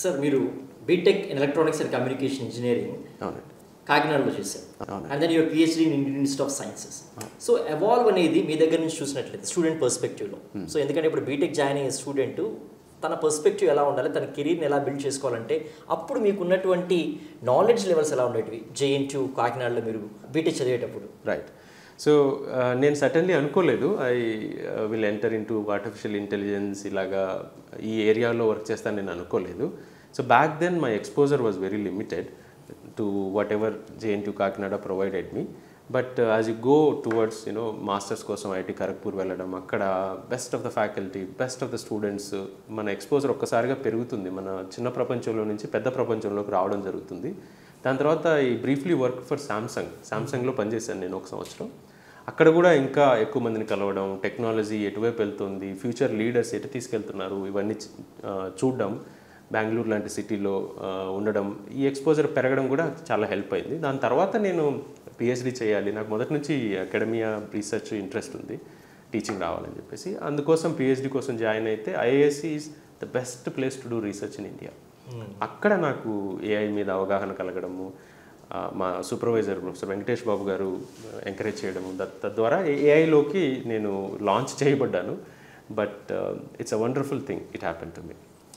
Sir మీరు BTech in electronics and communication engineering కాకినాడలో చేశారు. And then your PhD in Indian Institute of Sciences. So evolve అనేది మీ దగ్గర నుంచి చూసినట్లయితే స్టూడెంట్ పర్స్పెక్టివ్లో, సో ఎందుకంటే ఇప్పుడు బీటెక్ జాయిన్ అయ్యే స్టూడెంట్ తన పర్స్పెక్టివ్ ఎలా ఉండాలి, తన కెరీర్ని ఎలా బిల్డ్ చేసుకోవాలంటే అప్పుడు మీకు ఉన్నటువంటి నాలెడ్జ్ లెవెల్స్ ఎలా ఉండేటివి జేఎన్టీయూ కాకినాడలో మీరు బీటెక్ చదివేటప్పుడు? రైట్. సో నేను సడన్లీ అనుకోలేదు I will enter into artificial intelligence ఇలాగా ఈ ఏరియాలో వర్క్ చేస్తాను నేను అనుకోలేదు. So back then my exposure was very limited to whatever JNTU Kakinada provided me. But as you go towards masters కోసం IIT Kharagpur వెళ్ళడం, అక్కడ best of the faculty, best of the students, మన ఎక్స్పోజర్ ఒక్కసారిగా పెరుగుతుంది. మన చిన్న ప్రపంచంలో నుంచి పెద్ద ప్రపంచంలోకి రావడం జరుగుతుంది. దాని తర్వాత ఈ బ్రీఫ్లీ వర్క్ ఫర్ శాంసంగ్లో పనిచేశాను నేను 1 సంవత్సరం. అక్కడ కూడా ఇంకా ఎక్కువ మందిని కలవడం, టెక్నాలజీ ఎటువైపు వెళ్తుంది, ఫ్యూచర్ లీడర్స్ ఎటు తీసుకెళ్తున్నారు, ఇవన్నీ చూడడం, బెంగళూరు లాంటి సిటీలో ఉండడం, ఈ ఎక్స్పోజర్ పెరగడం కూడా చాలా హెల్ప్ అయింది. దాని తర్వాత నేను పిహెచ్డీ చేయాలి, నాకు మొదటి నుంచి అకాడమియా రీసెర్చ్ ఇంట్రెస్ట్ ఉంది, టీచింగ్ రావాలని చెప్పేసి. అందుకోసం పిహెచ్డీ కోసం జాయిన్ అయితే IISc is the best place to do research in India. అక్కడ నాకు ఏఐ మీద అవగాహన కలగడము, మా సూపర్వైజర్ ప్రొఫెసర్ వెంకటేష్ బాబు గారు ఎంకరేజ్ చేయడము, తద్వారా ఏఐలోకి నేను లాంచ్ చేయబడ్డాను. But it's a wonderful thing, it happen to me.